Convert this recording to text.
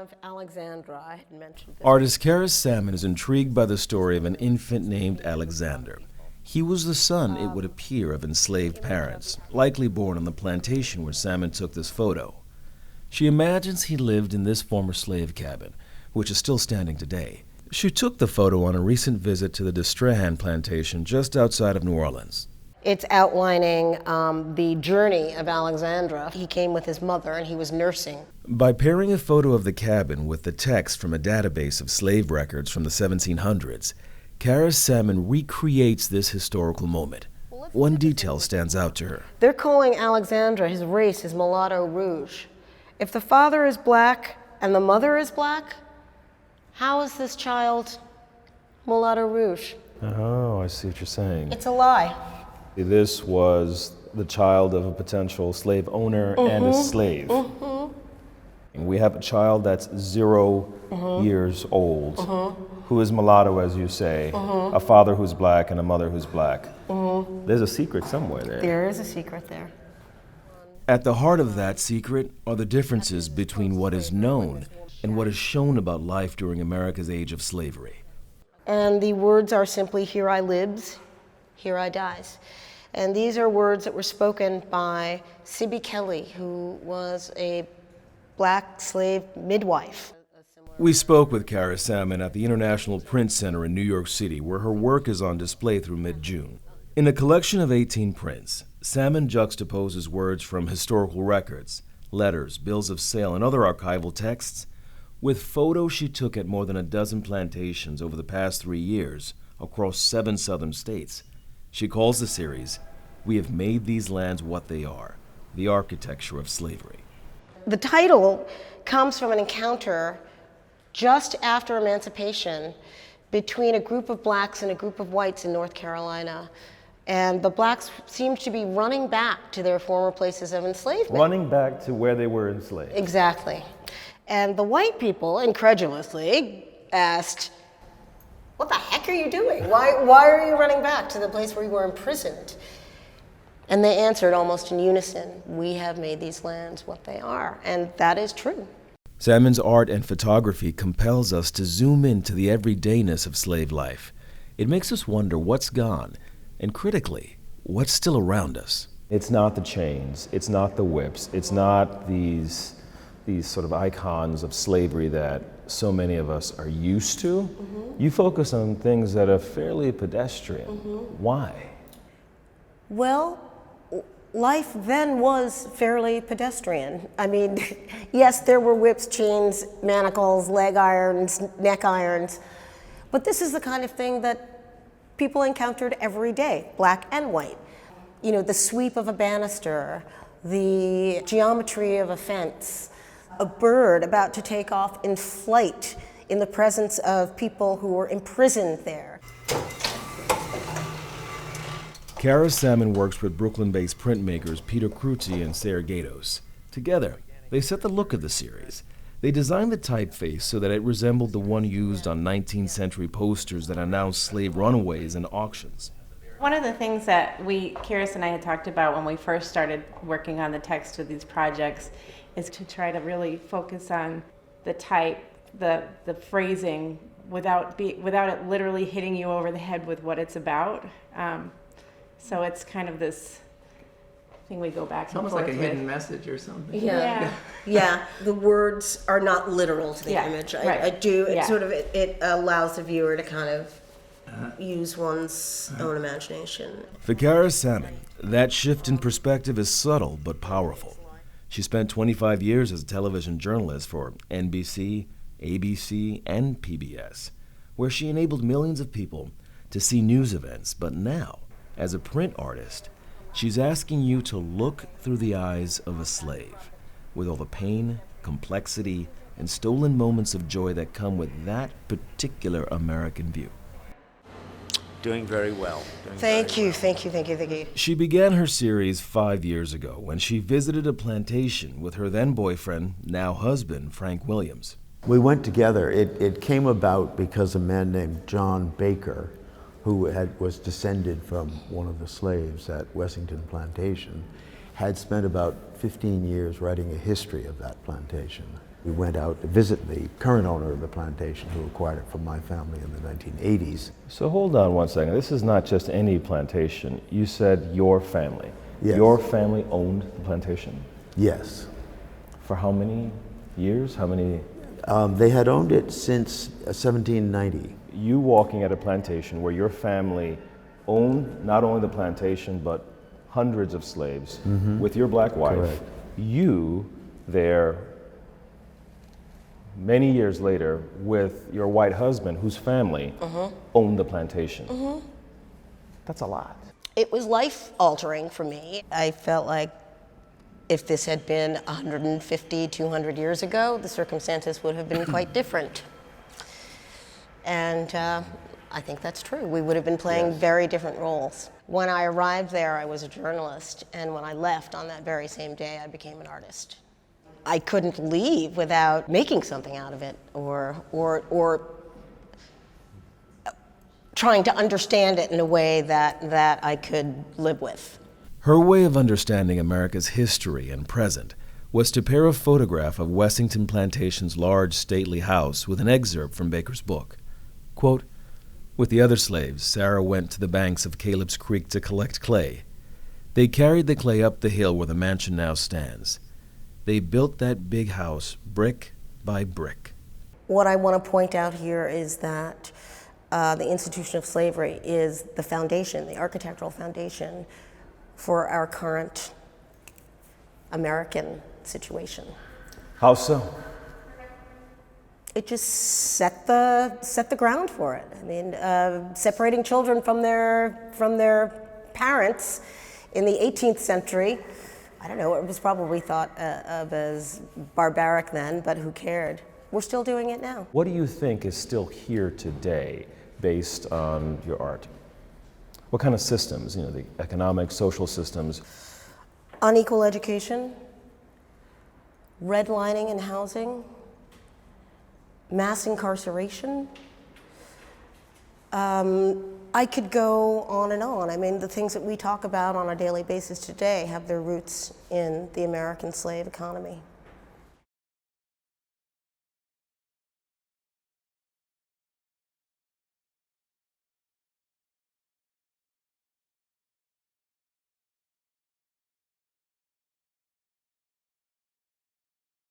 of Alexandra. I had mentioned this. Artist Keris Salmon is intrigued by the story of an infant named Alexander. He was the son, it would appear, of enslaved parents, likely born on the plantation where Salmon took this photo. She imagines he lived in this former slave cabin, which is still standing today. She took the photo on a recent visit to the Destrehan plantation just outside of New Orleans. It's outlining the journey of Alexandra. He came with his mother and he was nursing. By pairing a photo of the cabin with the text from a database of slave records from the 1700s, Keris Salmon recreates this historical moment. One detail stands out to her. They're calling Alexandra, his race is mulatto rouge. If the father is black and the mother is black, how is this child mulatto rouge? Oh, I see what you're saying. It's a lie. This was the child of a potential slave owner and a slave. And we have a child that's 0 years old, who is mulatto, as you say, a father who's black and a mother who's black. There's a secret somewhere there. There is a secret there. At the heart of that secret are the differences between what is known and what is shown about life during America's age of slavery. And the words are simply, here I lives, here I dies. And these are words that were spoken by Sibby Kelly, who was a black slave midwife. We spoke with Keris Salmon at the International Print Center in New York City, where her work is on display through mid-June. In a collection of 18 prints, Salmon juxtaposes words from historical records, letters, bills of sale, and other archival texts with photos she took at more than a dozen plantations over the past 3 years across 7 southern states. She calls the series, "We Have Made These Lands What They Are, the Architecture of Slavery." The title comes from an encounter just after emancipation between a group of blacks and a group of whites in North Carolina. And the blacks seemed to be running back to their former places of enslavement. Running back to where they were enslaved. Exactly. And the white people, incredulously, asked, what the heck are you doing? Why are you running back to the place where you were imprisoned? And they answered almost in unison, we have made these lands what they are. And that is true. Salmon's art and photography compels us to zoom into the everydayness of slave life. It makes us wonder what's gone, and critically, what's still around us. It's not the chains, it's not the whips, it's not these sort of icons of slavery that so many of us are used to. You focus on things that are fairly pedestrian. Why? Well, life then was fairly pedestrian. I mean, yes, there were whips, chains, manacles, leg irons, neck irons, but this is the kind of thing that people encountered every day, black and white. You know, the sweep of a banister, the geometry of a fence, a bird about to take off in flight in the presence of people who were imprisoned there. Keris Salmon works with Brooklyn-based printmakers Peter Cruzi and Sarah Gatos. Together, they set the look of the series. They designed the typeface so that it resembled the one used on 19th century posters that announced slave runaways and auctions. One of the things that Keris and I had talked about when we first started working on the text of these projects is to try to really focus on the type, the phrasing, without it literally hitting you over the head with what it's about. So it's kind of this thing we go back and forth with. It's almost like a hidden message or something. Yeah. The words are not literal to the image. I do. It sort of it allows the viewer to kind of use one's own imagination. For Keris Salmon, that shift in perspective is subtle but powerful. She spent 25 years as a television journalist for NBC, ABC, and PBS, where she enabled millions of people to see news events. But now, as a print artist, she's asking you to look through the eyes of a slave, with all the pain, complexity, and stolen moments of joy that come with that particular American view. Doing very well. Thank you. She began her series 5 years ago when she visited a plantation with her then boyfriend, now husband, Frank Williams. We went together. It came about because a man named John Baker, who was descended from one of the slaves at Wessington Plantation, had spent about 15 years writing a history of that plantation. We went out to visit the current owner of the plantation who acquired it from my family in the 1980s. So hold on one second. This is not just any plantation. You said your family. Yes. Your family owned the plantation? Yes. For how many years? How many? They had owned it since 1790. You walking at a plantation where your family owned not only the plantation but hundreds of slaves with your black wife. Correct. You there many years later with your white husband whose family owned the plantation. That's a lot. It was life-altering for me. I felt like if this had been 150, 200 years ago, the circumstances would have been quite different. And I think that's true. We would have been playing very different roles. When I arrived there, I was a journalist, and when I left on that very same day, I became an artist. I couldn't leave without making something out of it, or trying to understand it in a way that I could live with. Her way of understanding America's history and present was to pair a photograph of Wessington Plantation's large, stately house with an excerpt from Baker's book. Quote, "With the other slaves, Sarah went to the banks of Caleb's Creek to collect clay. They carried the clay up the hill where the mansion now stands. They built that big house brick by brick." What I want to point out here is that the institution of slavery is the foundation, the architectural foundation for our current American situation. How so? It just set the ground for it. I mean, separating children from their parents in the 18th century, I don't know, it was probably thought of as barbaric then, but who cared? We're still doing it now. What do you think is still here today based on your art? What kind of systems, the economic, social systems? Unequal education, redlining in housing, mass incarceration. I could go on and on. I mean, the things that we talk about on a daily basis today have their roots in the American slave economy.